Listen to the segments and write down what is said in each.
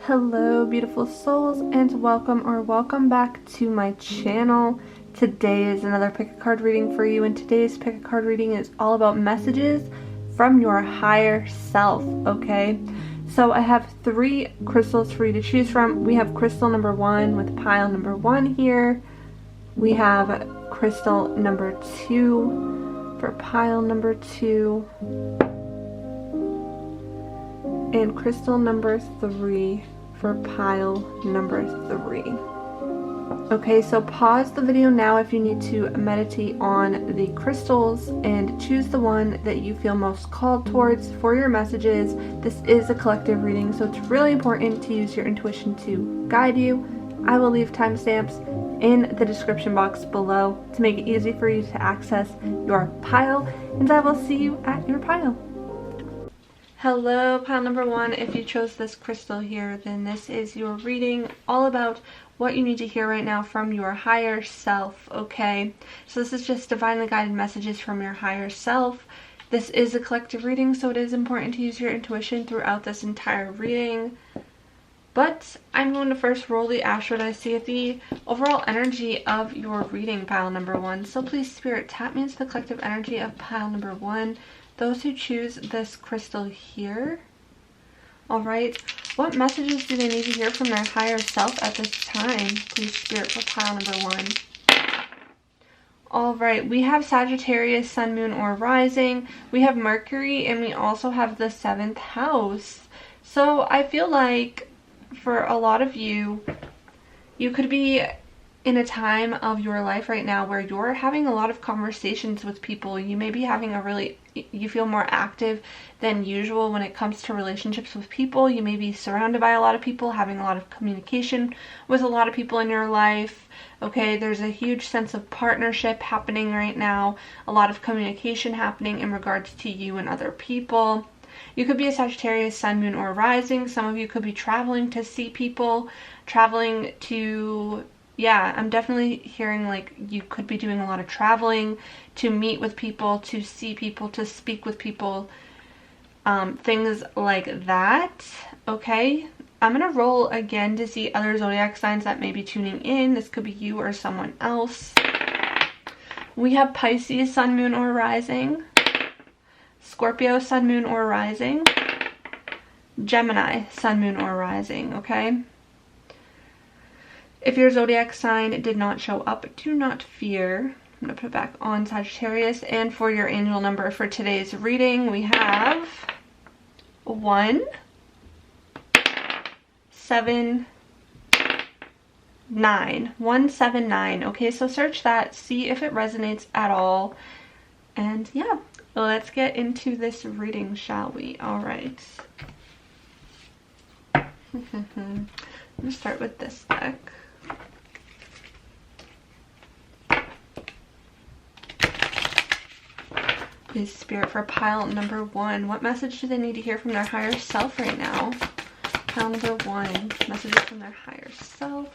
Hello beautiful souls, and welcome back to my channel. Today is another pick a card reading for you, and today's pick a card reading is all about messages from your higher self. Okay, so I have 3 crystals for you to choose from. We have crystal number 1 with pile number 1 here. We have crystal number 2 for pile number 2, and crystal number 3 for pile number 3. Okay, so pause the video now if you need to meditate on the crystals and choose the one that you feel most called towards for your messages. This is a collective reading, so it's really important to use your intuition to guide you. I will leave timestamps in the description box below to make it easy for you to access your pile, and I will see you at your pile. Hello, pile number 1. If you chose this crystal here, then this is your reading all about what you need to hear right now from your higher self, okay? So this is just divinely guided messages from your higher self. This is a collective reading, so it is important to use your intuition throughout this entire reading. But I'm going to first roll the astral dice, see the overall energy of your reading, pile number 1. So please, Spirit, tap me into the collective energy of pile number 1. Those who choose this crystal here. Alright, what messages do they need to hear from their higher self at this time? Please, Spirit, for pile number 1. Alright, we have Sagittarius, Sun, Moon, or Rising. We have Mercury, and we also have the 7th house. So I feel like for a lot of you, you could be in a time of your life right now where you're having a lot of conversations with people. You may be having you feel more active than usual when it comes to relationships with people. You may be surrounded by a lot of people, having a lot of communication with a lot of people in your life. Okay, there's a huge sense of partnership happening right now, a lot of communication happening in regards to you and other people. You could be a Sagittarius, Sun, Moon, or Rising. Some of you could be traveling to see people, traveling to... Yeah, I'm definitely hearing like you could be doing a lot of traveling to meet with people, to see people, to speak with people, things like that. Okay, I'm going to roll again to see other zodiac signs that may be tuning in. This could be you or someone else. We have Pisces, Sun, Moon, or Rising. Scorpio, Sun, Moon, or Rising. Gemini, Sun, Moon, or Rising, okay? If your zodiac sign did not show up, do not fear. I'm going to put it back on Sagittarius. And for your angel number for today's reading, we have 1, 7, 9. 179. Okay, so search that, see if it resonates at all. And yeah, let's get into this reading, shall we? All right. I'm going to start with this deck. Please, Spirit, for pile number 1. What message do they need to hear from their higher self right now? Pile number 1. Messages from their higher self.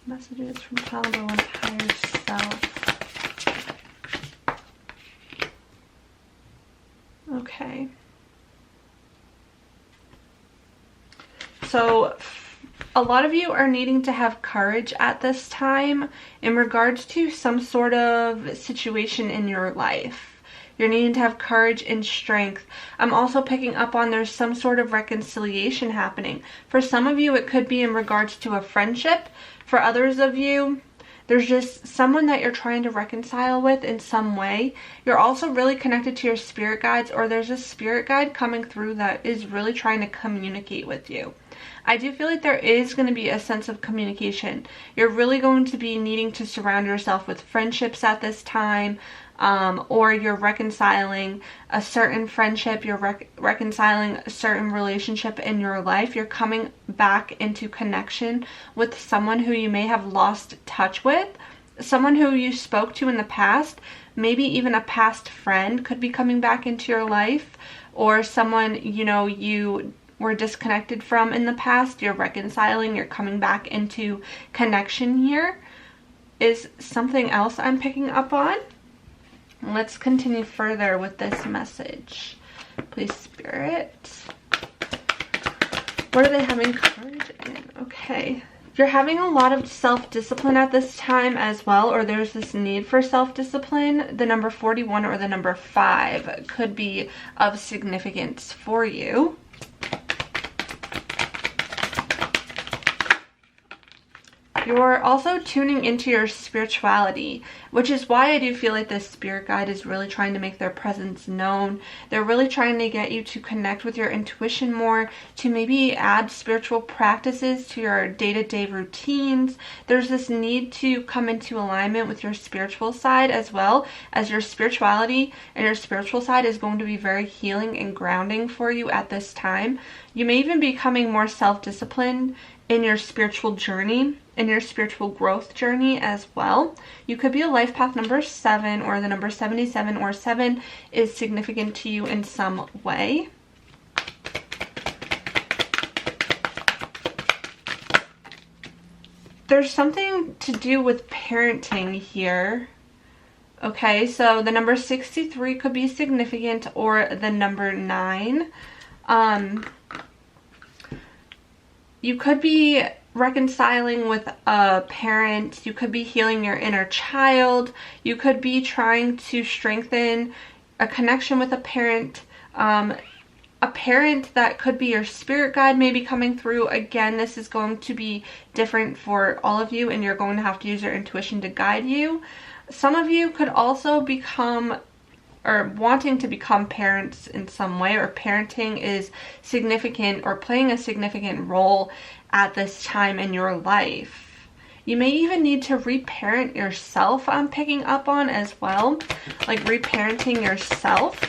Messages from pile number 1's higher self. Okay. So a lot of you are needing to have courage at this time in regards to some sort of situation in your life. You're needing to have courage and strength. I'm also picking up on there's some sort of reconciliation happening. For some of you, it could be in regards to a friendship. For others of you, there's just someone that you're trying to reconcile with in some way. You're also really connected to your spirit guides, or there's a spirit guide coming through that is really trying to communicate with you. I do feel like there is going to be a sense of communication. You're really going to be needing to surround yourself with friendships at this time, or you're reconciling a certain friendship, you're reconciling a certain relationship in your life. You're coming back into connection with someone who you may have lost touch with, someone who you spoke to in the past. Maybe even a past friend could be coming back into your life, or someone, you know, you were disconnected from in the past. You're reconciling, you're coming back into connection here is something else I'm picking up on. Let's continue further with this message. Please, Spirit. What are they having courage in? Okay. You're having a lot of self-discipline at this time as well, or there's this need for self-discipline. The number 41 or the number 5 could be of significance for you. You're also tuning into your spirituality, which is why I do feel like this spirit guide is really trying to make their presence known. They're really trying to get you to connect with your intuition more, to maybe add spiritual practices to your day-to-day routines. There's this need to come into alignment with your spiritual side, as well as your spirituality and your spiritual side is going to be very healing and grounding for you at this time. You may even be becoming more self-disciplined in your spiritual journey, in your spiritual growth journey as well. You could be a life path number 7, or the number 77, or 7 is significant to you in some way. There's something to do with parenting here. Okay, so the number 63 could be significant, or the number 9. You could be reconciling with a parent. You could be healing your inner child. You could be trying to strengthen a connection with a parent. A parent that could be your spirit guide may be coming through. Again, this is going to be different for all of you, and you're going to have to use your intuition to guide you. Some of you could also become, or wanting to become, parents in some way, or parenting is significant or playing a significant role at this time in your life. You may even need to reparent yourself, I'm picking up on as well, like reparenting yourself.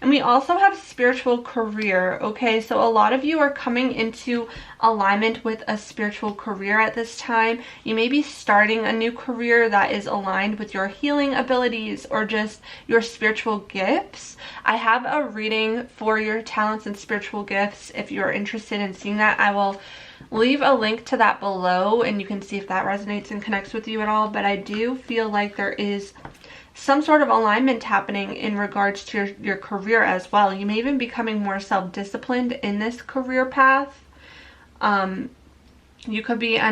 And we also have spiritual career, okay? So a lot of you are coming into alignment with a spiritual career at this time. You may be starting a new career that is aligned with your healing abilities or just your spiritual gifts. I have a reading for your talents and spiritual gifts. If you're interested in seeing that, I will leave a link to that below, and you can see if that resonates and connects with you at all. But I do feel like there is some sort of alignment happening in regards to your career as well. You may even be becoming more self-disciplined in this career path. You could be a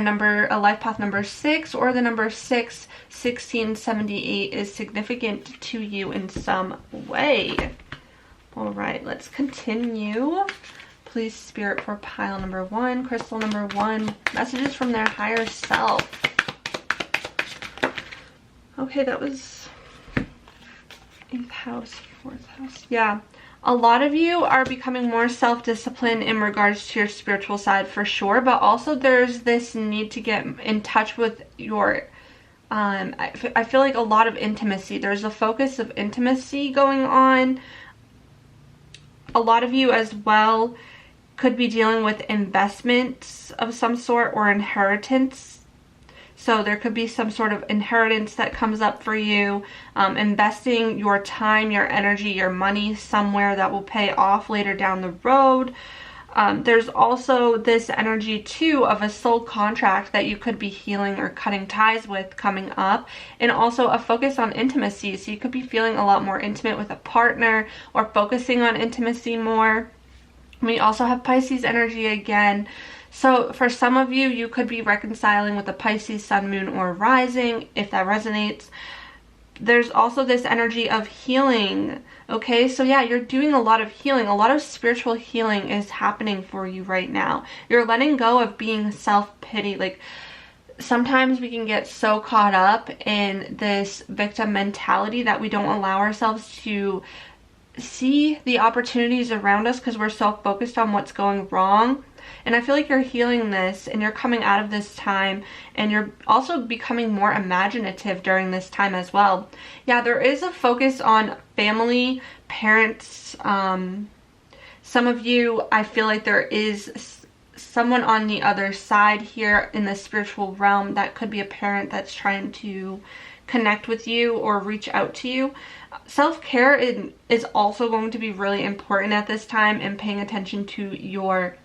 life path number 6, or the number 6, 1678 is significant to you in some way. All right, let's continue. Please, Spirit, for pile number 1, crystal number 1, messages from their higher self. Okay, that was 8th house, 4th house. Yeah, a lot of you are becoming more self-disciplined in regards to your spiritual side for sure, but also there's this need to get in touch with your I feel like a lot of intimacy. There's a focus of intimacy going on. A lot of you as well could be dealing with investments of some sort, or inheritance. So there could be some sort of inheritance that comes up for you, investing your time, your energy, your money somewhere that will pay off later down the road. There's also this energy too of a soul contract that you could be healing or cutting ties with coming up, and also a focus on intimacy. So you could be feeling a lot more intimate with a partner, or focusing on intimacy more. We also have Pisces energy again. So for some of you, you could be reconciling with a Pisces sun, moon, or rising, if that resonates. There's also this energy of healing. Okay, so yeah, you're doing a lot of healing. A lot of spiritual healing is happening for you right now. You're letting go of being self-pity. Like, sometimes we can get so caught up in this victim mentality that we don't allow ourselves to see the opportunities around us because we're so focused on what's going wrong. And I feel like you're healing this, and you're coming out of this time, and you're also becoming more imaginative during this time as well. Yeah, there is a focus on family, parents. Some of you, I feel like there is someone on the other side here in the spiritual realm that could be a parent that's trying to connect with you or reach out to you. Self-care is also going to be really important at this time, and paying attention to your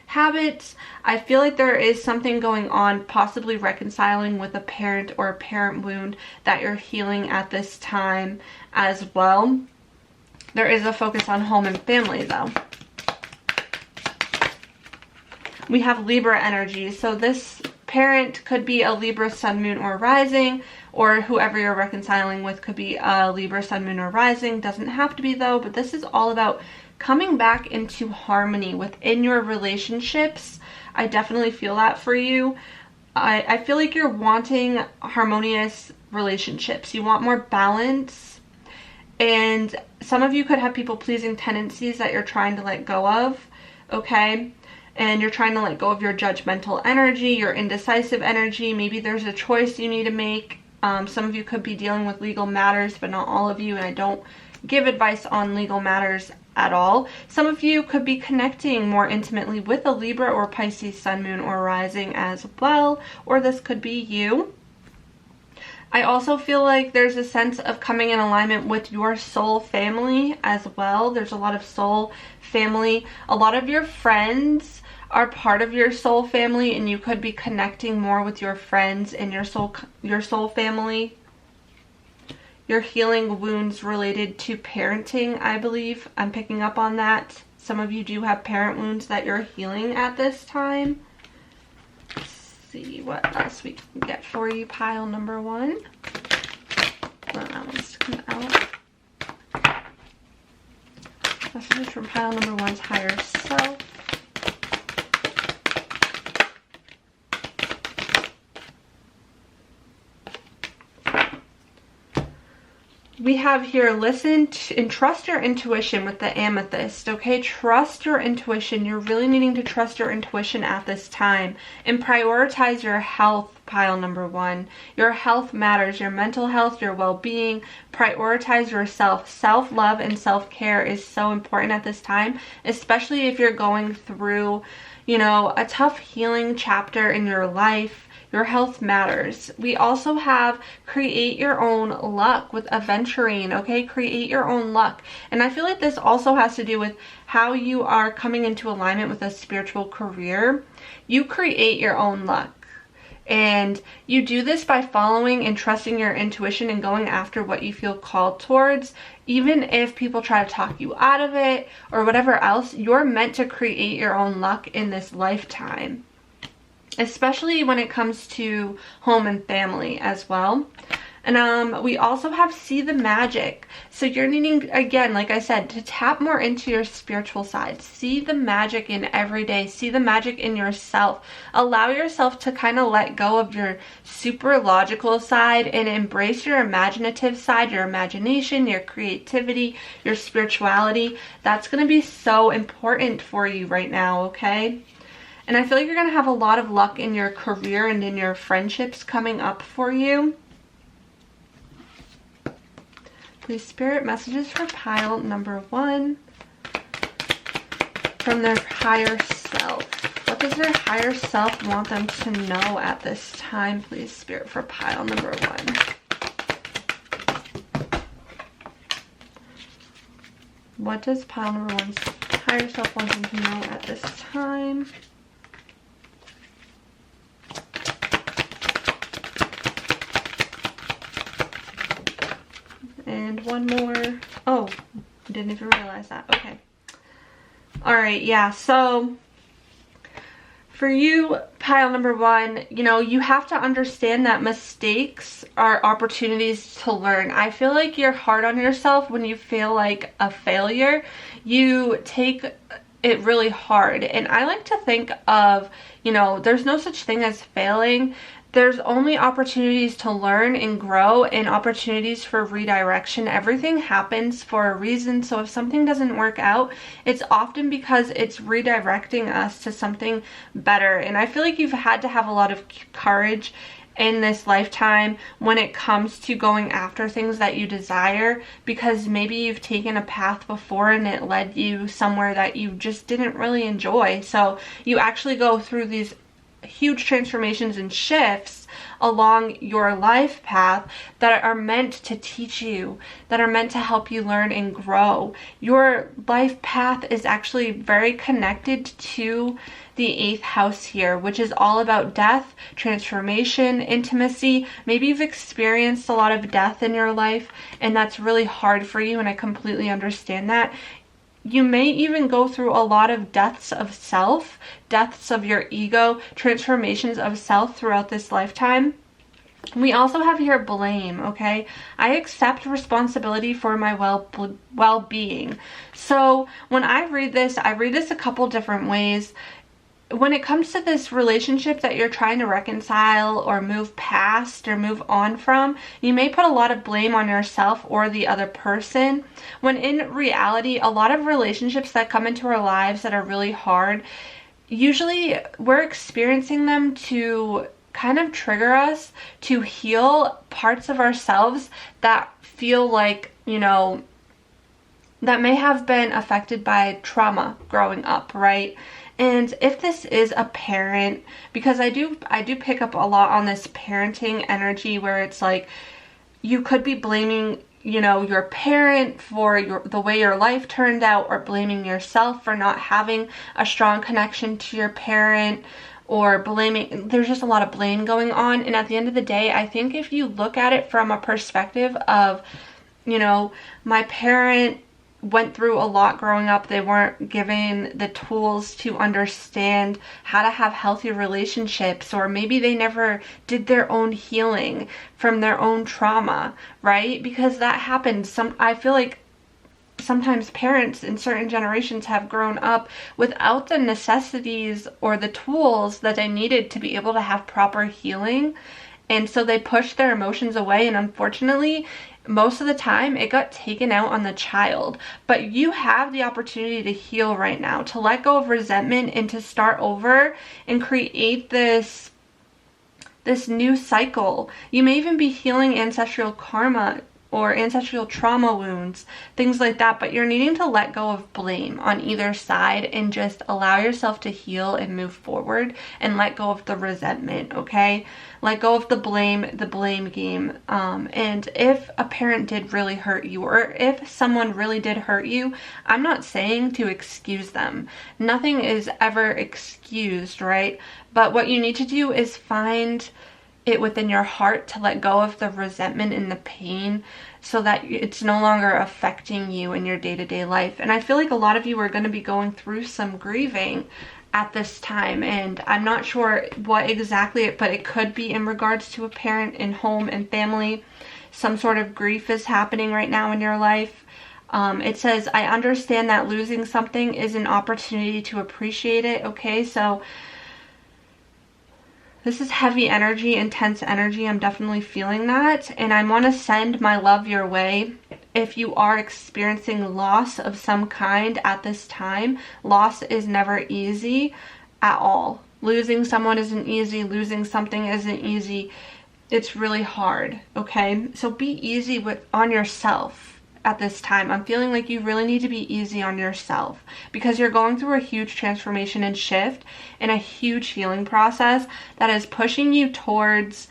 habits. I feel like there is something going on, possibly reconciling with a parent or a parent wound that you're healing at this time as well. There is a focus on home and family though. We have Libra energy, so this parent could be a Libra sun, moon, or rising, or whoever you're reconciling with could be a Libra sun, moon, or rising. Doesn't have to be though, but this is all about coming back into harmony within your relationships. I definitely feel that for you. I feel like you're wanting harmonious relationships. You want more balance, and some of you could have people-pleasing tendencies that you're trying to let go of, okay? And you're trying to let go of your judgmental energy, your indecisive energy. Maybe there's a choice you need to make. Some of you could be dealing with legal matters, but not all of you, and I don't give advice on legal matters at all. Some of you could be connecting more intimately with a Libra or Pisces sun, moon, or rising as well, or this could be you. I also feel like there's a sense of coming in alignment with your soul family as well. There's a lot of soul family. A lot of your friends are part of your soul family, and you could be connecting more with your friends and your soul family. You're healing wounds related to parenting, I believe. I'm picking up on that. Some of you do have parent wounds that you're healing at this time. Let's see what else we can get for you. Pile number 1. Well, that wants to come out. Messages from pile number 1's higher self. We have here, listen and trust your intuition with the amethyst, okay? Trust your intuition. You're really needing to trust your intuition at this time, and prioritize your health, pile number 1. Your health matters, your mental health, your well-being. Prioritize yourself. Self-love and self-care is so important at this time, especially if you're going through, you know, a tough healing chapter in your life. Your health matters. We also have create your own luck with aventurine, okay? Create your own luck. And I feel like this also has to do with how you are coming into alignment with a spiritual career. You create your own luck. And you do this by following and trusting your intuition and going after what you feel called towards. Even if people try to talk you out of it or whatever else, you're meant to create your own luck in this lifetime. Especially when it comes to home and family as well. And we also have see the magic. So you're needing, again, like I said, to tap more into your spiritual side. See the magic in every day. See the magic in yourself. Allow yourself to kind of let go of your super logical side and embrace your imaginative side, your imagination, your creativity, your spirituality. That's going to be so important for you right now, okay? And I feel like you're going to have a lot of luck in your career and in your friendships coming up for you. Please, Spirit, messages for pile number 1 from their higher self. What does their higher self want them to know at this time? Please, Spirit, for pile number 1. What does pile number 1's higher self want them to know at this time? And one more. Oh, didn't even realize that. Okay. Alright, yeah, so for you, pile number 1, you know, you have to understand that mistakes are opportunities to learn. I feel like you're hard on yourself when you feel like a failure. You take it really hard. And I like to think of, you know, there's no such thing as failing. There's only opportunities to learn and grow and opportunities for redirection. Everything happens for a reason. So if something doesn't work out, it's often because it's redirecting us to something better. And I feel like you've had to have a lot of courage in this lifetime when it comes to going after things that you desire, because maybe you've taken a path before and it led you somewhere that you just didn't really enjoy. So you actually go through these huge transformations and shifts along your life path that are meant to teach you, that are meant to help you learn and grow. Your life path is actually very connected to the 8th house here, which is all about death, transformation, intimacy. Maybe you've experienced a lot of death in your life and that's really hard for you, and I completely understand that. You may even go through a lot of deaths of self, deaths of your ego, transformations of self throughout this lifetime. We also have here blame, okay? I accept responsibility for my well-being. So when I read this a couple different ways. When it comes to this relationship that you're trying to reconcile or move past or move on from, you may put a lot of blame on yourself or the other person, when in reality, a lot of relationships that come into our lives that are really hard, usually we're experiencing them to kind of trigger us to heal parts of ourselves that feel like, you know, that may have been affected by trauma growing up, right? And if this is a parent, because I do pick up a lot on this parenting energy where it's like you could be blaming, you know, your parent for the way your life turned out, or blaming yourself for not having a strong connection to your parent, or blaming, there's just a lot of blame going on. And at the end of the day, I think if you look at it from a perspective of, you know, my parent went through a lot growing up. They weren't given the tools to understand how to have healthy relationships, or maybe they never did their own healing from their own trauma, right? Because that happens. I feel like sometimes parents in certain generations have grown up without the necessities or the tools that they needed to be able to have proper healing. And so they pushed their emotions away, and unfortunately, most of the time it got taken out on the child. But you have the opportunity to heal right now, to let go of resentment and to start over and create this new cycle. You may even be healing ancestral karma or ancestral trauma wounds, things like that, but you're needing to let go of blame on either side and just allow yourself to heal and move forward, and let go of the resentment, okay? Let go of the blame game. And if a parent did really hurt you, or if someone really did hurt you, I'm not saying to excuse them. Nothing is ever excused, right? But what you need to do is find it within your heart to let go of the resentment and the pain, so that it's no longer affecting you in your day-to-day life. And I feel like a lot of you are going to be going through some grieving at this time, and I'm not sure what exactly, but it could be in regards to a parent and home and family. Some sort of grief is happening right now in your life. It says, I understand that losing something is an opportunity to appreciate it. Okay, so this is heavy energy, intense energy. I'm definitely feeling that. And I want to send my love your way. If you are experiencing loss of some kind at this time, loss is never easy at all. Losing someone isn't easy. Losing something isn't easy. It's really hard, okay? So be easy on yourself at this time. I'm feeling like you really need to be easy on yourself, because you're going through a huge transformation and shift and a huge healing process that is pushing you towards,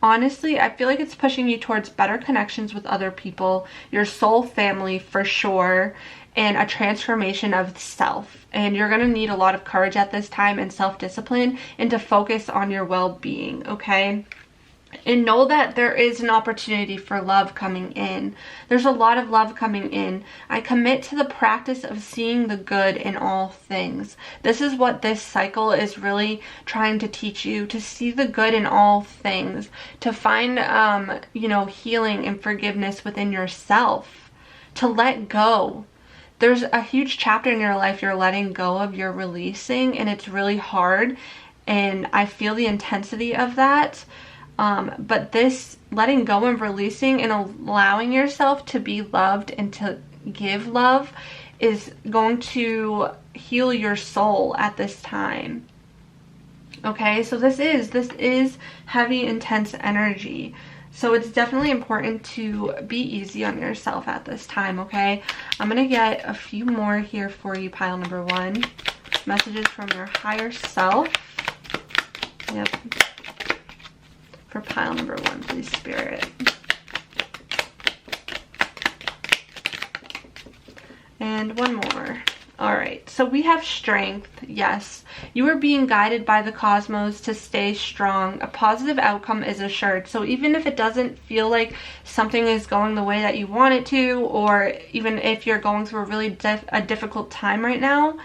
honestly, I feel like it's pushing you towards better connections with other people, your soul family for sure, and a transformation of self. And you're going to need a lot of courage at this time, and self-discipline, and to focus on your well-being, okay? And know that there is an opportunity for love coming in. There's a lot of love coming in. I commit to the practice of seeing the good in all things. This is what this cycle is really trying to teach you, to see the good in all things, to find, you know, healing and forgiveness within yourself, to let go. There's a huge chapter in your life you're letting go of, you're releasing, and it's really hard. And I feel the intensity of that. But this letting go and releasing and allowing yourself to be loved and to give love is going to heal your soul at this time. Okay, so this is heavy, intense energy. So it's definitely important to be easy on yourself at this time, okay? I'm going to get a few more here for you, pile number one. Messages from your higher self. Yep. For pile number 1, please, Spirit. And one more. All right, so we have strength. Yes, you are being guided by the cosmos to stay strong. A positive outcome is assured. So even if it doesn't feel like something is going the way that you want it to, or even if you're going through a really difficult time right now,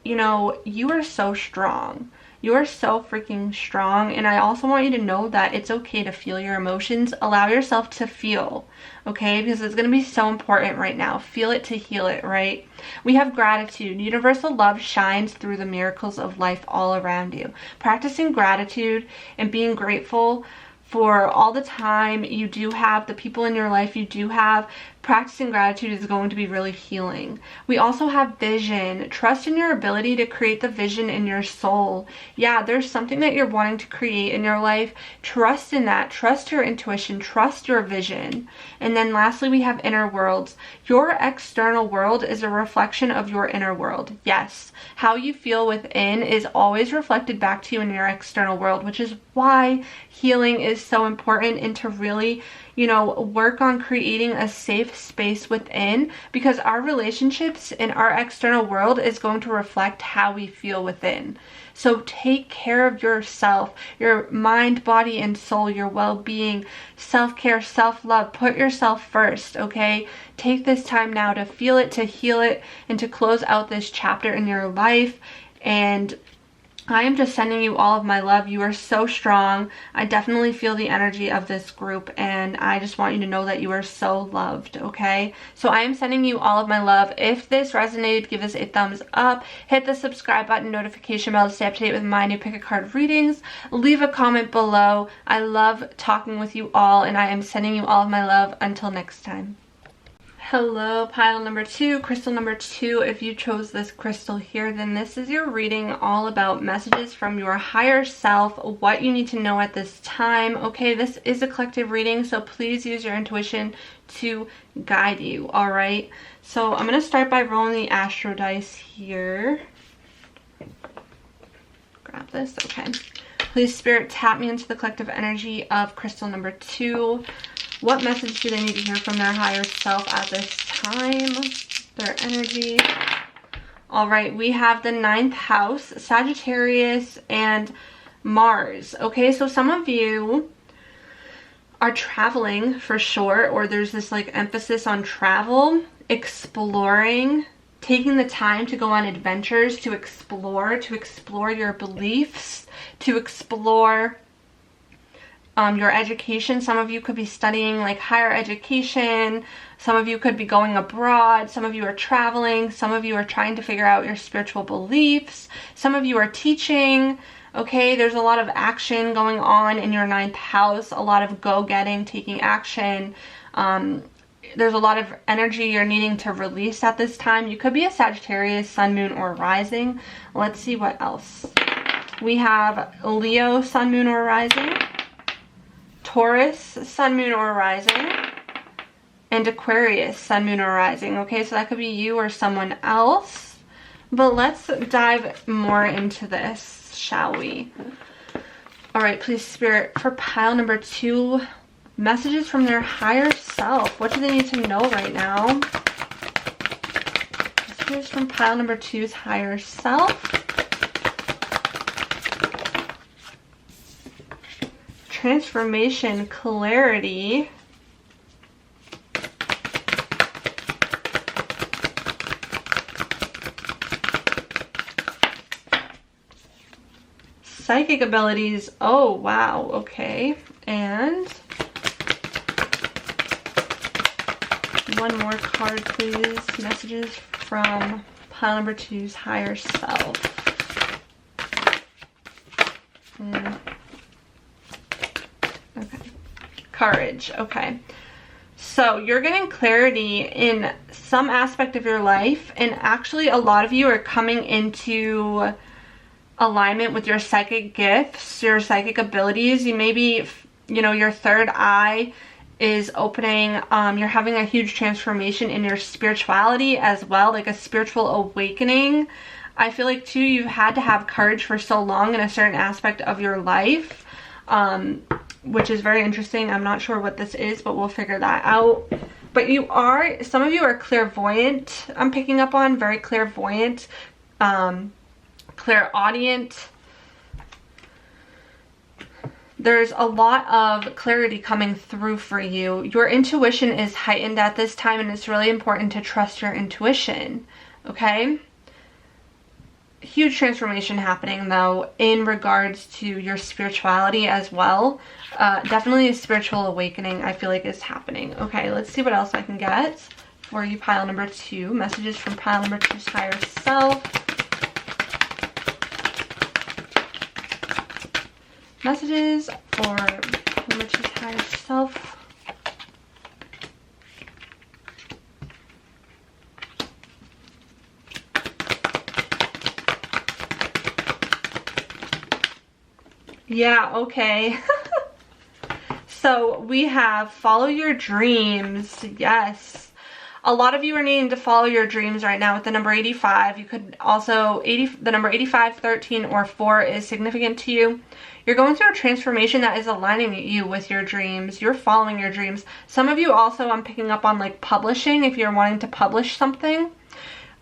you know, you are so strong. You are so freaking strong. And I also want you to know that it's okay to feel your emotions. Allow yourself to feel, okay? Because it's going to be so important right now. Feel it to heal it, right? We have gratitude. Universal love shines through the miracles of life all around you. Practicing gratitude and being grateful for all the time you do have, the people in your life you do have, practicing gratitude is going to be really healing. We also have vision. Trust in your ability to create the vision in your soul. Yeah, there's something that you're wanting to create in your life. Trust in that. Trust your intuition. Trust your vision. And then lastly, we have inner worlds. Your external world is a reflection of your inner world. Yes, how you feel within is always reflected back to you in your external world, which is why healing is so important, and to really, you know, work on creating a safe space within, because our relationships in our external world is going to reflect how we feel within. So take care of yourself, your mind, body, and soul, your well-being, self-care, self-love. Put yourself first, okay? Take this time now to feel it, to heal it, and to close out this chapter in your life. And I am just sending you all of my love. You are so strong. I definitely feel the energy of this group, and I just want you to know that you are so loved, okay? So I am sending you all of my love. If this resonated, give us a thumbs up. Hit the subscribe button, notification bell to stay up to date with my new pick a card readings. Leave a comment below. I love talking with you all, and I am sending you all of my love. Until next time. Hello, pile number 2, crystal number 2. If you chose this crystal here, then this is your reading all about messages from your higher self, what you need to know at this time. Okay, this is a collective reading, so please use your intuition to guide you, all right? So I'm going to start by rolling the astro dice here. Grab this, okay. Please, Spirit, tap me into the collective energy of crystal number 2. What message do they need to hear from their higher self at this time? Their energy. All right, we have the 9th house, Sagittarius, and Mars. Okay, so some of you are traveling for sure, or there's this like emphasis on travel, exploring, taking the time to go on adventures, to explore your beliefs, to explore your education. Some of you could be studying like higher education. Some of you could be going abroad. Some of you are traveling. Some of you are trying to figure out your spiritual beliefs. Some of you are teaching. Okay, there's a lot of action going on in your 9th house. A lot of go-getting, taking action. There's a lot of energy you're needing to release at this time. You could be a Sagittarius, Sun, Moon, or Rising. Let's see what else. We have Leo, Sun, Moon, or Rising. Taurus, Sun, Moon, or Rising, and Aquarius, Sun, Moon, or Rising. Okay, so that could be you or someone else. But let's dive more into this, shall we? All right, please, Spirit, for pile number 2, messages from their higher self. What do they need to know right now? Messages from pile number 2's higher self. Transformation, clarity, psychic abilities. Oh, wow. Okay. And one more card, please. Messages from pile number 2's higher self. And courage. Okay, so you're getting clarity in some aspect of your life, and actually a lot of you are coming into alignment with your psychic gifts, your psychic abilities. You maybe, you know, your third eye is opening. You're having a huge transformation in your spirituality as well, like a spiritual awakening. I feel like too, you've had to have courage for so long in a certain aspect of your life, which is very interesting. I'm not sure what this is, but we'll figure that out. But some of you are clairvoyant. I'm picking up on very clairvoyant, clairaudient. There's a lot of clarity coming through for you. Your intuition is heightened at this time, and it's really important to trust your intuition, okay? Huge transformation happening, though, in regards to your spirituality as well. Definitely a spiritual awakening, I feel like, is happening. Okay, let's see what else I can get for you, pile number 2. Messages from pile number 2's higher self. Messages for number 2's higher self. Yeah, okay. So we have follow your dreams. Yes. A lot of you are needing to follow your dreams right now with the number 85. You could also, the number 85, 13, or 4 is significant to you. You're going through a transformation that is aligning you with your dreams. You're following your dreams. Some of you also, I'm picking up on like publishing, if you're wanting to publish something.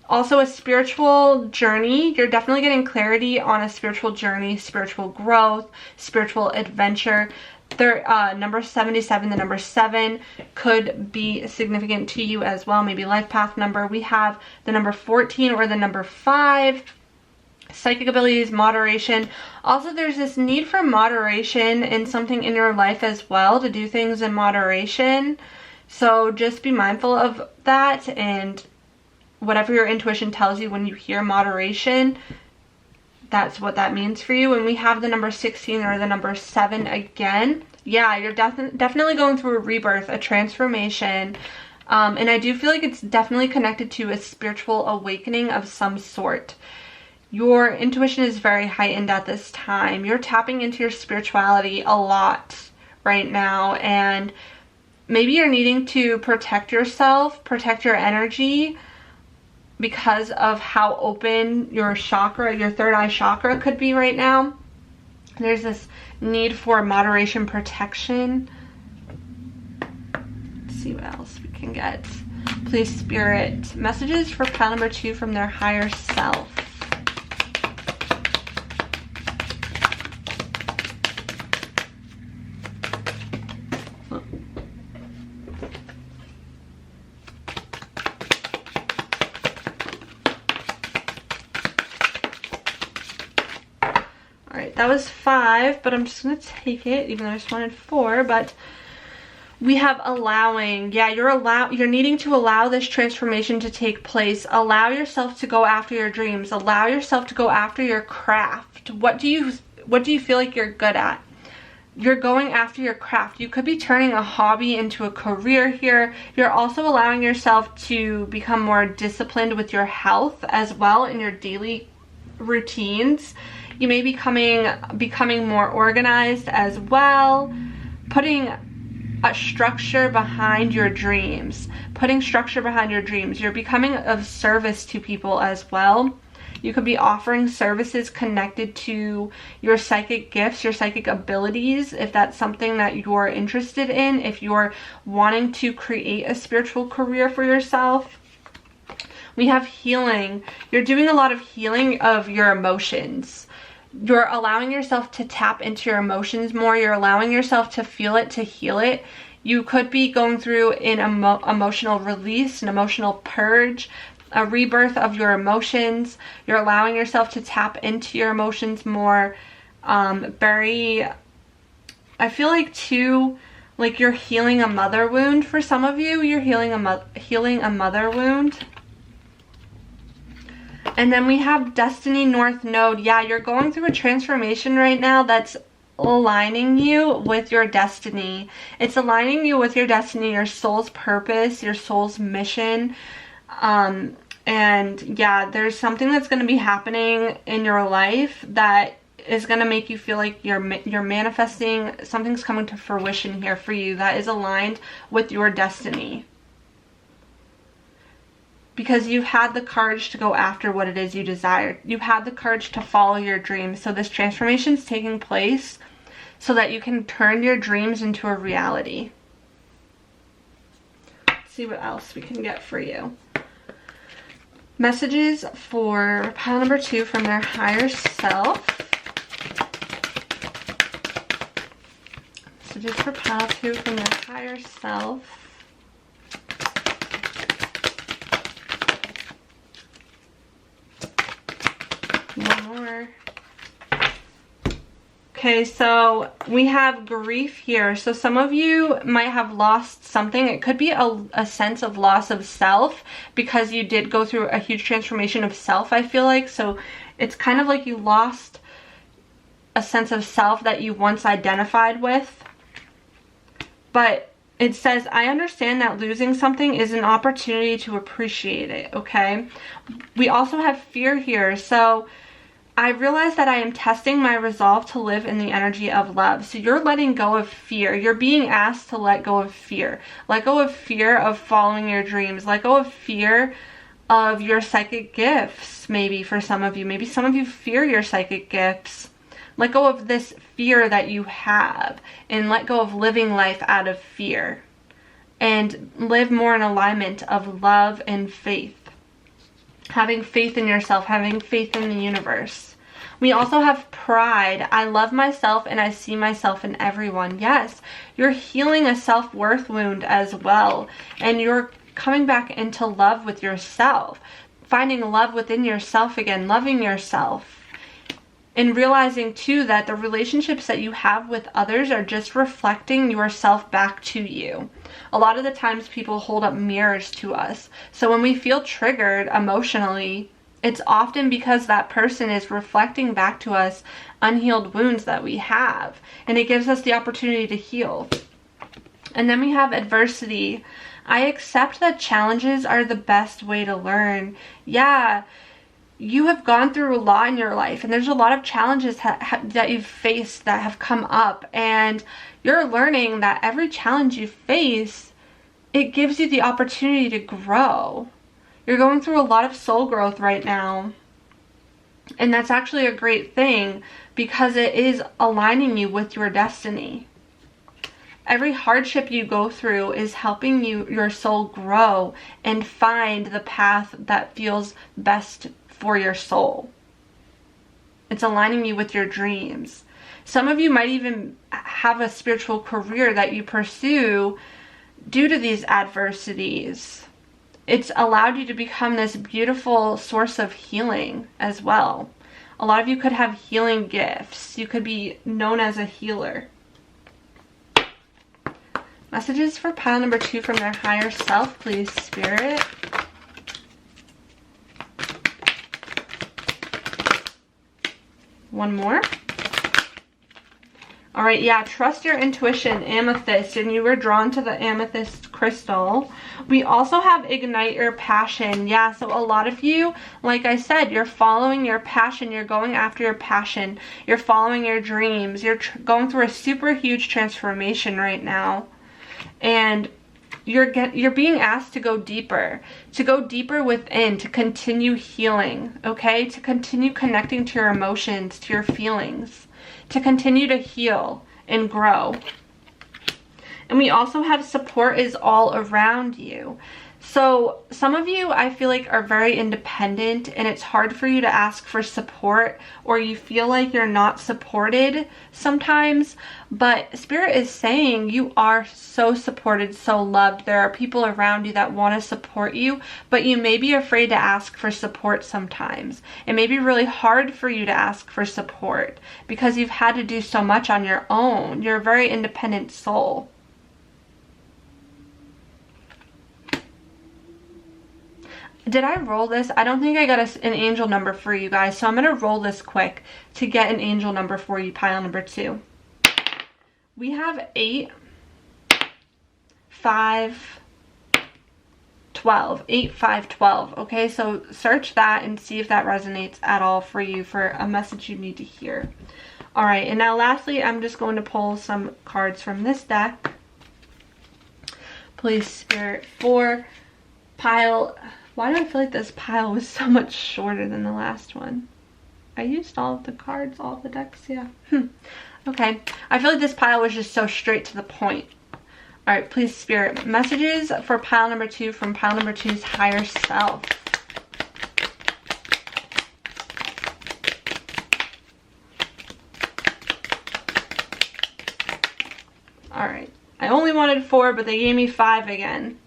Also a spiritual journey. You're definitely getting clarity on a spiritual journey, spiritual growth, spiritual adventure. Number 77, the number 7 could be significant to you as well. Maybe life path number. We have the number 14 or the number 5. Psychic abilities, moderation. Also, there's this need for moderation in something in your life as well, to do things in moderation. So just be mindful of that, and whatever your intuition tells you when you hear moderation, that's what that means for you. And we have the number 16 or the number 7 again. Yeah, you're definitely going through a rebirth, a transformation. And I do feel like it's definitely connected to a spiritual awakening of some sort. Your intuition is very heightened at this time. You're tapping into your spirituality a lot right now. And maybe you're needing to protect yourself, protect your energy, because of how open your chakra, your third eye chakra could be right now. There's this need for moderation, protection. Let's see what else we can get. Please, Spirit, messages for pile number 2 from their higher self. That was 5, but I'm just going to take it, even though I just wanted 4, but we have allowing. Yeah, you're needing to allow this transformation to take place. Allow yourself to go after your dreams. Allow yourself to go after your craft. What do you feel like you're good at? You're going after your craft. You could be turning a hobby into a career here. You're also allowing yourself to become more disciplined with your health as well in your daily routines. You may be becoming more organized as well, putting a structure behind your dreams. You're becoming of service to people as well. You could be offering services connected to your psychic gifts, your psychic abilities, if that's something that you're interested in, if you're wanting to create a spiritual career for yourself. We have healing. You're doing a lot of healing of your emotions. You're allowing yourself to tap into your emotions more. You're allowing yourself to feel it, to heal it. You could be going through an emotional release, an emotional purge, a rebirth of your emotions. You're allowing yourself to tap into your emotions more. I feel like too, like you're healing a mother wound for some of you. You're healing a mother wound. And then we have Destiny North Node. Yeah, you're going through a transformation right now that's aligning you with your destiny. It's aligning you with your destiny, your soul's purpose, your soul's mission. And yeah, there's something that's going to be happening in your life that is going to make you feel like you're manifesting. Something's coming to fruition here for you that is aligned with your destiny. because you've had the courage to go after what it is you desire. You've had the courage to follow your dreams. So this transformation is taking place so that you can turn your dreams into a reality. Let's see what else we can get for you. Messages for pile number 2 from their higher self. Messages for pile 2 from their higher self. One more. Okay, so we have grief here. So some of you might have lost something. It could be a sense of loss of self because you did go through a huge transformation of self, I feel like. So it's kind of like you lost a sense of self that you once identified with. But it says, I understand that losing something is an opportunity to appreciate it, okay? We also have fear here. So I realize that I am testing my resolve to live in the energy of love. So you're letting go of fear. You're being asked to let go of fear. Let go of fear of following your dreams. Let go of fear of your psychic gifts, maybe for some of you. Maybe some of you fear your psychic gifts. Let go of this fear that you have and let go of living life out of fear and live more in alignment of love and faith. Having faith in yourself, having faith in the universe. We also have pride. I love myself and I see myself in everyone. Yes, you're healing a self-worth wound as well. And you're coming back into love with yourself. Finding love within yourself again, loving yourself. And realizing too that the relationships that you have with others are just reflecting yourself back to you. A lot of the times people hold up mirrors to us. So when we feel triggered emotionally, it's often because that person is reflecting back to us unhealed wounds that we have. And it gives us the opportunity to heal. And then we have adversity. I accept that challenges are the best way to learn. Yeah. You have gone through a lot in your life and there's a lot of challenges that you've faced that have come up, and you're learning that every challenge you face, it gives you the opportunity to grow. You're going through a lot of soul growth right now, and that's actually a great thing because it is aligning you with your destiny. Every hardship you go through is helping your soul grow and find the path that feels best for your soul. It's aligning you with your dreams. Some of you might even have a spiritual career that you pursue due to these adversities. It's allowed you to become this beautiful source of healing as well. A lot of you could have healing gifts. You could be known as a healer. Messages for pile number 2 from their higher self, please, Spirit. One more. All right, yeah, trust your intuition, amethyst, and you were drawn to the amethyst crystal. We also have ignite your passion. Yeah, so a lot of you, like I said, you're following your passion. You're going after your passion. You're following your dreams. You're going through a super huge transformation right now. And you're being asked to go deeper within, to continue healing, okay? To continue connecting to your emotions, to your feelings, to continue to heal and grow. And we also have support is all around you. So some of you, I feel like, are very independent and it's hard for you to ask for support, or you feel like you're not supported sometimes. But Spirit is saying you are so supported, so loved. There are people around you that want to support you, but you may be afraid to ask for support sometimes. It may be really hard for you to ask for support because you've had to do so much on your own. You're a very independent soul. Did I roll this? I don't think I got an angel number for you guys, so I'm going to roll this quick to get an angel number for you, pile number 2. We have 8, 5, 12. 8, 5, 12. Okay, so search that and see if that resonates at all for you for a message you need to hear. All right, and now lastly, I'm just going to pull some cards from this deck. Please, Spirit, for pile Why do I feel like this pile was so much shorter than the last one? I used all of the cards, all of the decks, yeah. Okay, I feel like this pile was just so straight to the point. All right, please, Spirit, messages for pile number 2 from pile number 2's higher self. All right, I only wanted 4, but they gave me 5 again.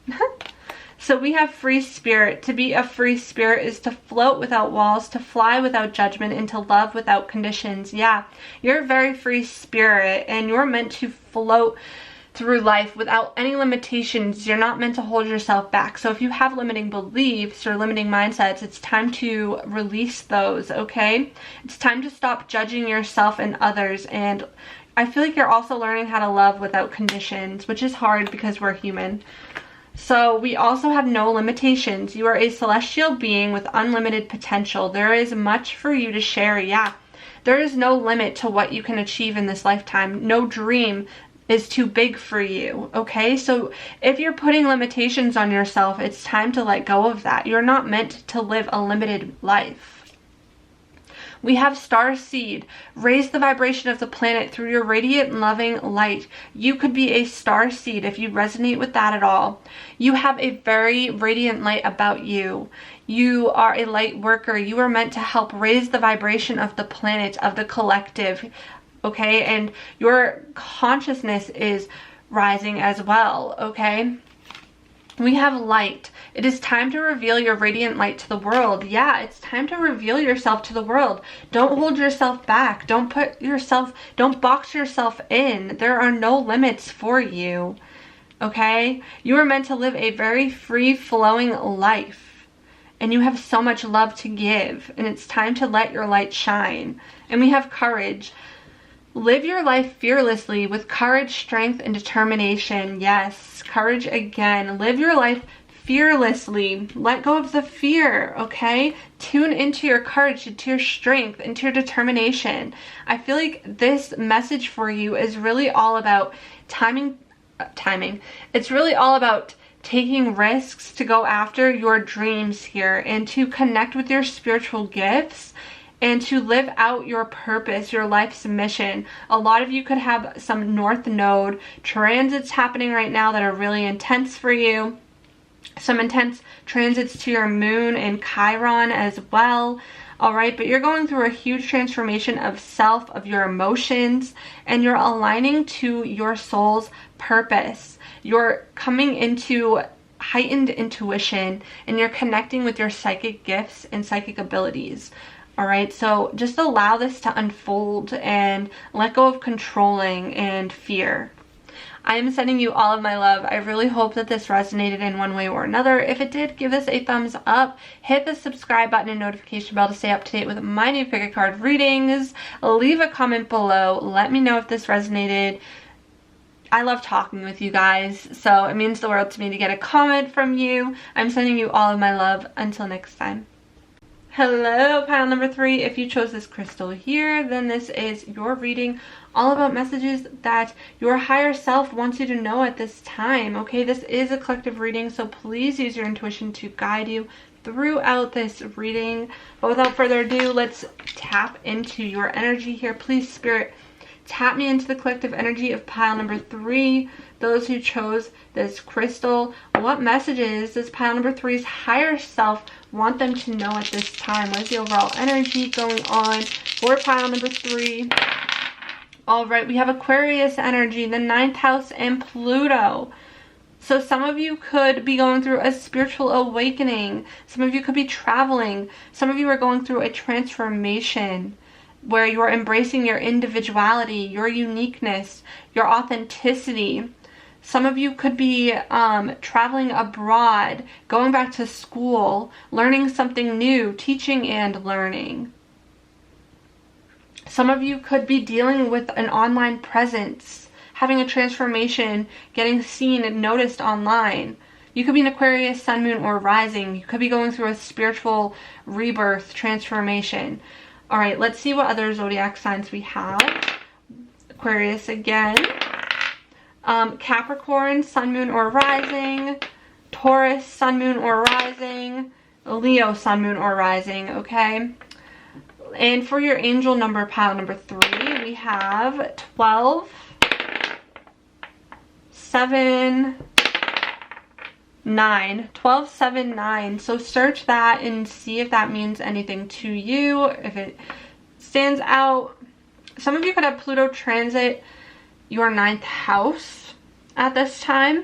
So we have free spirit. To be a free spirit is to float without walls, to fly without judgment, and to love without conditions. Yeah, you're a very free spirit, and you're meant to float through life without any limitations. You're not meant to hold yourself back. So if you have limiting beliefs or limiting mindsets, it's time to release those, okay? It's time to stop judging yourself and others. And I feel like you're also learning how to love without conditions, which is hard because we're human. So we also have no limitations. You are a celestial being with unlimited potential. There is much for you to share. Yeah, there is no limit to what you can achieve in this lifetime. No dream is too big for you, okay? So if you're putting limitations on yourself, it's time to let go of that. You're not meant to live a limited life. We have star seed. Raise the vibration of the planet through your radiant, loving light. You could be a star seed if you resonate with that at all. You have a very radiant light about you. You are a light worker. You are meant to help raise the vibration of the planet, of the collective, okay? And your consciousness is rising as well, okay? We have light. It is time to reveal your radiant light to the world. Yeah, it's time to reveal yourself to the world. Don't hold yourself back. Don't box yourself in. There are no limits for you, okay? You are meant to live a very free-flowing life, and you have so much love to give, and it's time to let your light shine. And we have courage. Live your life fearlessly with courage, strength, and determination. Yes, courage again. Live your life fearlessly. Let go of the fear, okay? Tune into your courage, into your strength, into your determination. I feel like this message for you is really all about timing. It's really all about taking risks to go after your dreams here and to connect with your spiritual gifts and to live out your purpose, your life's mission. A lot of you could have some North Node transits happening right now that are really intense for you. Some intense transits to your moon and Chiron as well. All right, but you're going through a huge transformation of self, of your emotions, and you're aligning to your soul's purpose. You're coming into heightened intuition, and you're connecting with your psychic gifts and psychic abilities. All right, so just allow this to unfold and let go of controlling and fear. I am sending you all of my love. I really hope that this resonated in one way or another. If it did, give this a thumbs up. Hit the subscribe button and notification bell to stay up to date with my new pick a card readings. Leave a comment below. Let me know if this resonated. I love talking with you guys, so it means the world to me to get a comment from you. I'm sending you all of my love. Until next time. Hello, pile number 3. If you chose this crystal here, then this is your reading all about messages that your higher self wants you to know at this time. Okay, this is a collective reading, so please use your intuition to guide you throughout this reading. But without further ado, let's tap into your energy here. Please, Spirit, tap me into the collective energy of pile number 3. Those who chose this crystal, what messages does pile number 3's higher self want them to know at this time? What is the overall energy going on for pile number 3? All right, we have Aquarius energy, the 9th house, and Pluto. So some of you could be going through a spiritual awakening. Some of you could be traveling. Some of you are going through a transformation where you are embracing your individuality, your uniqueness, your authenticity. Some of you could be traveling abroad, going back to school, learning something new, teaching and learning. Some of you could be dealing with an online presence, having a transformation, getting seen and noticed online. You could be an Aquarius, Sun, Moon, or Rising. You could be going through a spiritual rebirth, transformation. All right, let's see what other zodiac signs we have. Aquarius again. Capricorn, Sun, Moon, or Rising. Taurus, sun, moon, or rising. Leo, sun, moon, or rising, okay? And for your angel number, pile number 3, we have 12, 7, 9. 12, 7, 9. So search that and see if that means anything to you, if it stands out. Some of you could have Pluto transit your 9th house at this time.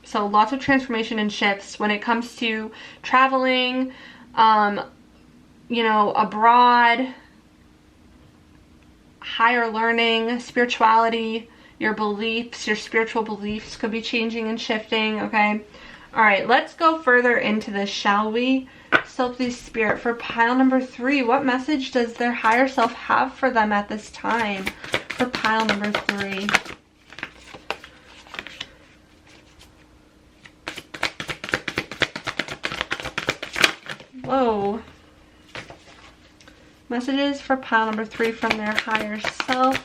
So lots of transformation and shifts when it comes to traveling, you know, abroad, higher learning, spirituality, your beliefs, your spiritual beliefs could be changing and shifting, okay? All right, let's go further into this, shall we? So please, Spirit, for pile number 3, what message does their higher self have for them at this time? For pile number 3. Whoa. Messages for pile number 3 from their higher self.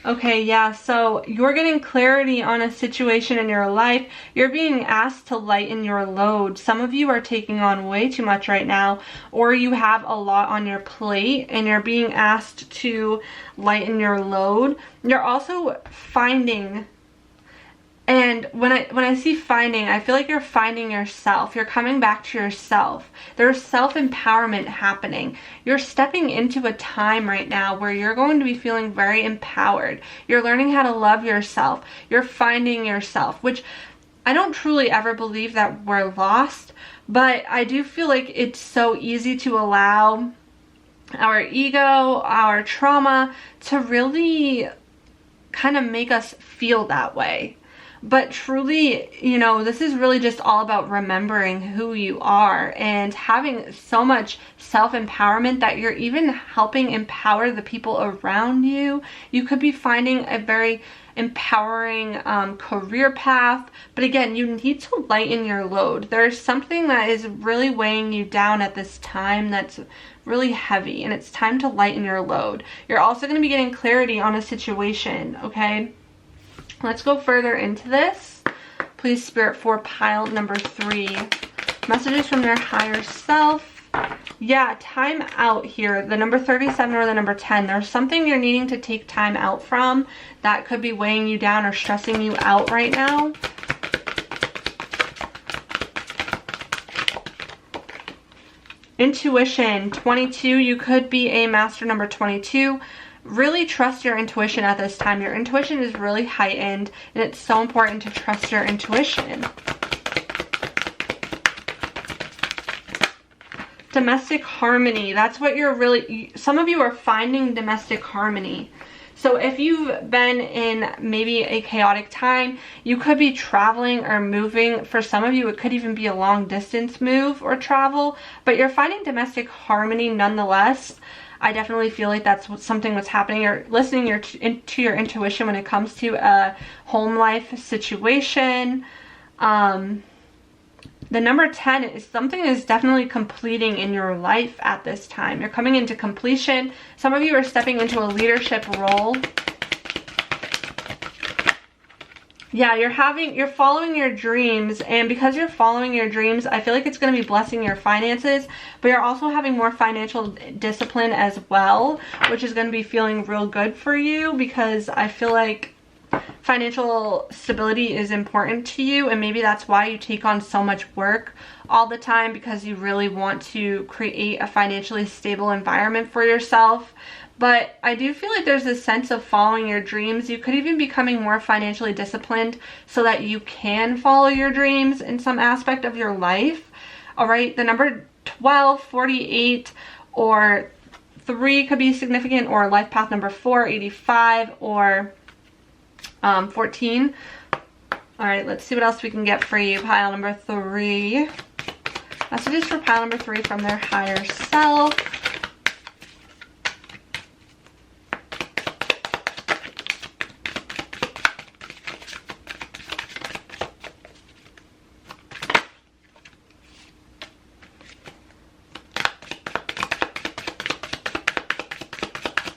Okay, yeah, so you're getting clarity on a situation in your life. You're being asked to lighten your load. Some of you are taking on way too much right now, or you have a lot on your plate and you're being asked to lighten your load. You're also finding, and when I see finding, I feel like you're finding yourself. You're coming back to yourself. There's self-empowerment happening. You're stepping into a time right now where you're going to be feeling very empowered. You're learning how to love yourself. You're finding yourself, which I don't truly ever believe that we're lost, but I do feel like it's so easy to allow our ego, our trauma to really kind of make us feel that way. But truly, you know, this is really just all about remembering who you are and having so much self-empowerment that you're even helping empower the people around you. You could be finding a very empowering career path, but again, you need to lighten your load. There's something that is really weighing you down at this time that's really heavy, and it's time to lighten your load. You're also going to be getting clarity on a situation, okay? Let's go further into this. Please, Spirit, for pile number 3. Messages from their higher self. Yeah, time out here. The number 37 or the number 10. There's something you're needing to take time out from that could be weighing you down or stressing you out right now. Intuition, 22. You could be a master number 22. Really trust your intuition at this time. Your intuition is really heightened, and it's so important to trust your intuition. Domestic harmony. That's what you're really, some of you are finding domestic harmony. So if you've been in maybe a chaotic time, you could be traveling or moving. For some of you, it could even be a long distance move or travel, but you're finding domestic harmony nonetheless. I definitely feel like that's something that's happening. You're listening to your intuition when it comes to a home life situation. The number 10 is something that is definitely completing in your life at this time. You're coming into completion. Some of you are stepping into a leadership role. Yeah, you're following your dreams, and because you're following your dreams, I feel like it's going to be blessing your finances, but you're also having more financial discipline as well, which is going to be feeling real good for you, because I feel like financial stability is important to you, and maybe that's why you take on so much work all the time, because you really want to create a financially stable environment for yourself. But I do feel like there's a sense of following your dreams. You could even be becoming more financially disciplined so that you can follow your dreams in some aspect of your life. All right, the number 12, 48, or 3 could be significant, or life path number 4, 85, or 14. All right, let's see what else we can get for you. Pile number 3. Messages for pile number 3 from their higher self.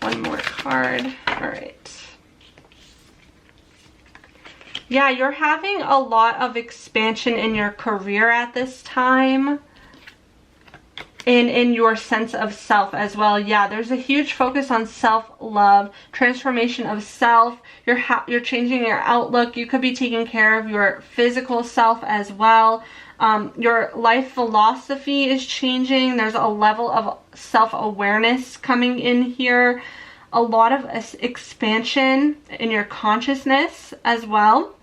one more card. All right. Yeah, you're having a lot of expansion in your career at this time. And in your sense of self as well. Yeah, there's a huge focus on self-love, transformation of self. You're changing your outlook. You could be taking care of your physical self as well. Your life philosophy is changing. There's a level of self-awareness coming in here. A lot of expansion in your consciousness as well.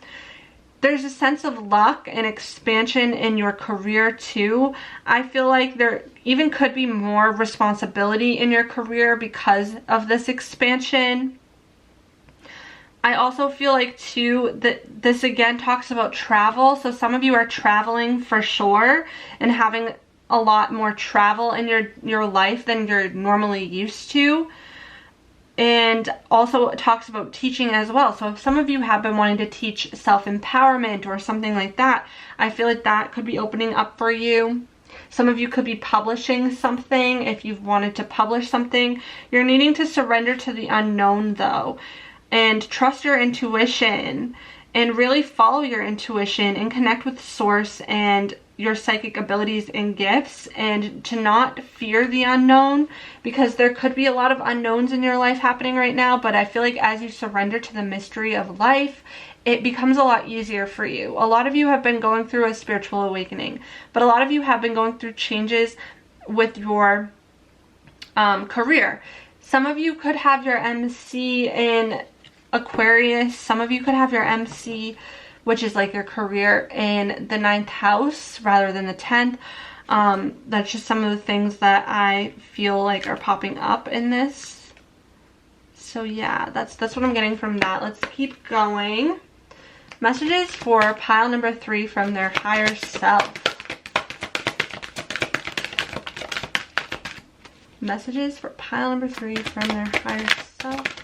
There's a sense of luck and expansion in your career too. I feel like there even could be more responsibility in your career because of this expansion. I also feel like too that this again talks about travel. So some of you are traveling for sure and having a lot more travel in your life than you're normally used to. And also it talks about teaching as well. So if some of you have been wanting to teach self-empowerment or something like that, I feel like that could be opening up for you. Some of you could be publishing something. If you've wanted to publish something, you're needing to surrender to the unknown though, and trust your intuition and really follow your intuition and connect with source and your psychic abilities and gifts, and to not fear the unknown, because there could be a lot of unknowns in your life happening right now. But I feel like as you surrender to the mystery of life, it becomes a lot easier for you. A lot of you have been going through a spiritual awakening, but a lot of you have been going through changes with your career. Some of you could have your MC in Aquarius. Some of you could have your MC, which is like your career, in the 9th house rather than the 10th. That's just some of the things that I feel like are popping up in this. So yeah, that's what I'm getting from that. Let's keep going. Messages for pile number 3 from their higher self. Messages for pile number 3 from their higher self.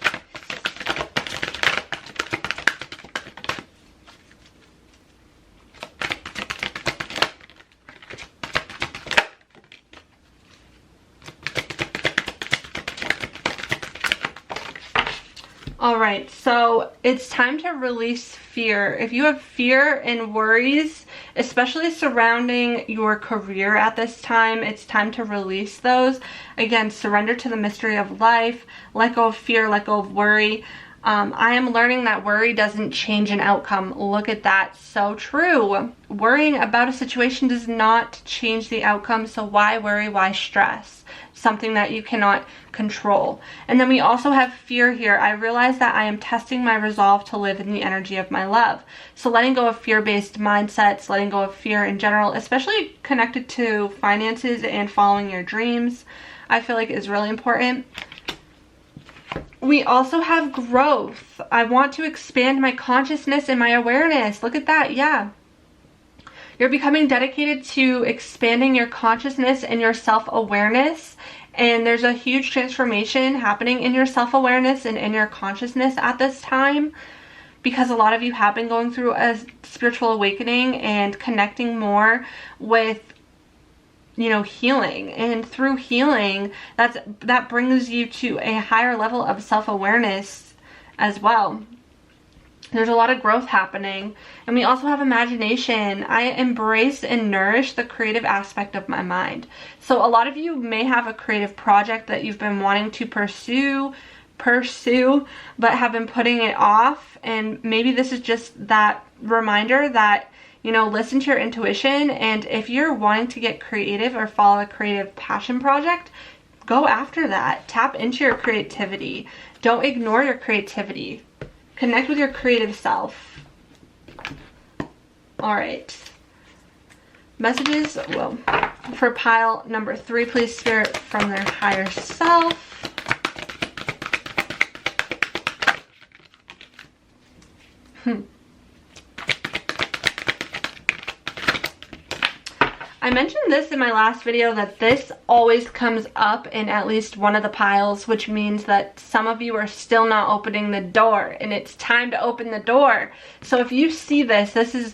Alright, so it's time to release fear. If you have fear and worries, especially surrounding your career at this time, it's time to release those. Again, surrender to the mystery of life, let go of fear, let go of worry. I am learning that worry doesn't change an outcome. Look at that. So true. Worrying about a situation does not change the outcome. So why worry? Why stress? Something that you cannot control. And then we also have fear here. I realize that I am testing my resolve to live in the energy of my love. So letting go of fear-based mindsets, letting go of fear in general, especially connected to finances and following your dreams, I feel like is really important. We also have growth. I want to expand my consciousness and my awareness. Look at that. Yeah. You're becoming dedicated to expanding your consciousness and your self-awareness. And there's a huge transformation happening in your self-awareness and in your consciousness at this time, because a lot of you have been going through a spiritual awakening and connecting more with, you know, healing. And through healing, that brings you to a higher level of self-awareness as well. There's a lot of growth happening. And we also have imagination. I embrace and nourish the creative aspect of my mind. So a lot of you may have a creative project that you've been wanting to pursue, but have been putting it off. And maybe this is just that reminder that, you know, listen to your intuition. And if you're wanting to get creative or follow a creative passion project, go after that. Tap into your creativity. Don't ignore your creativity. Connect with your creative self. All right. Messages, well, for pile number 3, please, Spirit, from their higher self. I mentioned this in my last video that this always comes up in at least one of the piles, which means that some of you are still not opening the door, and it's time to open the door. So if you see this, this is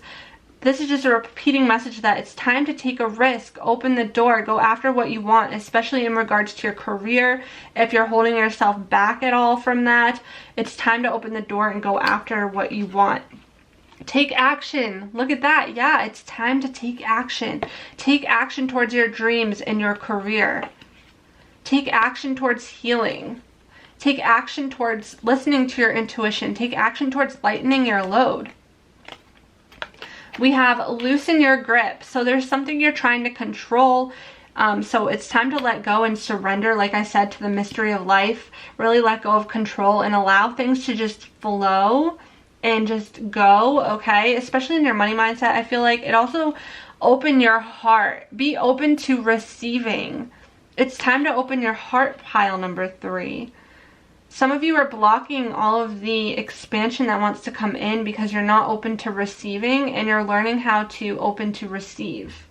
This is just a repeating message that it's time to take a risk, open the door, go after what you want, especially in regards to your career. If you're holding yourself back at all from that, it's time to open the door and go after what you want. Take action. Look at that. Yeah, it's time to take action. Take action towards your dreams and your career. Take action towards healing. Take action towards listening to your intuition. Take action towards lightening your load. We have loosen your grip. So there's something you're trying to control. So it's time to let go and surrender, like I said, to the mystery of life. Really let go of control and allow things to just flow and just go, okay? Especially in your money mindset, I feel like it also open your heart. Be open to receiving. It's time to open your heart, pile number 3. Some of you are blocking all of the expansion that wants to come in because you're not open to receiving, and you're learning how to open to receive.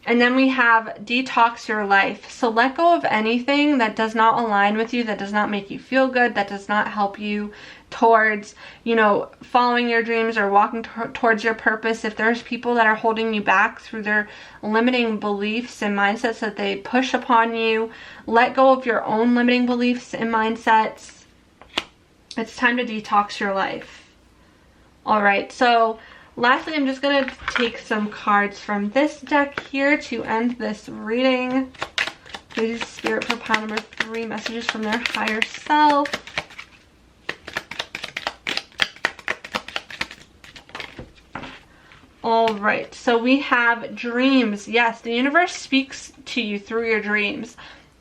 And then we have detox your life. So let go of anything that does not align with you, that does not make you feel good, that does not help you towards, you know, following your dreams or walking towards your purpose. If there's people that are holding you back through their limiting beliefs and mindsets that they push upon you, let go of your own limiting beliefs and mindsets. It's time to detox your life. All right, so lastly, I'm just going to take some cards from this deck here to end this reading. Please, Spirit, for pile number 3, messages from their higher self. All right, so we have dreams. Yes, the universe speaks to you through your dreams.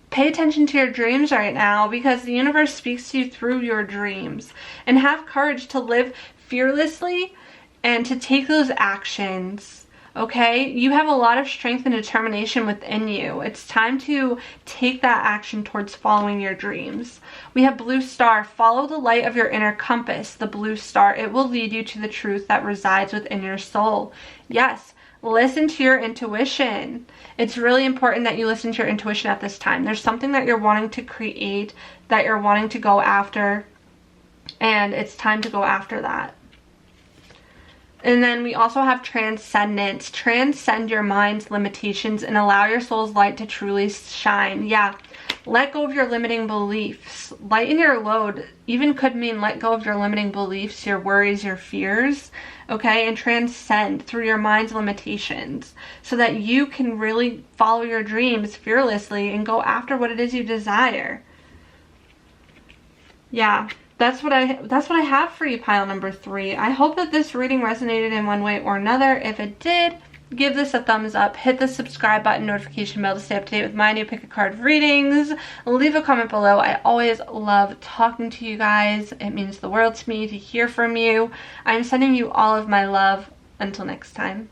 Pay attention to your dreams right now, because the universe speaks to you through your dreams. And have courage to live fearlessly and to take those actions, okay? You have a lot of strength and determination within you. It's time to take that action towards following your dreams. We have blue star. Follow the light of your inner compass, the blue star. It will lead you to the truth that resides within your soul. Yes, listen to your intuition. It's really important that you listen to your intuition at this time. There's something that you're wanting to create, that you're wanting to go after, and it's time to go after that. And then we also have transcendence. Transcend your mind's limitations and allow your soul's light to truly shine. Yeah, let go of your limiting beliefs. Lighten your load even could mean let go of your limiting beliefs, your worries, your fears, okay? And transcend through your mind's limitations so that you can really follow your dreams fearlessly and go after what it is you desire. Yeah. That's what I have for you, pile number 3. I hope that this reading resonated in one way or another. If it did, give this a thumbs up. Hit the subscribe button, notification bell to stay up to date with my new pick a card readings. Leave a comment below. I always love talking to you guys. It means the world to me to hear from you. I'm sending you all of my love. Until next time.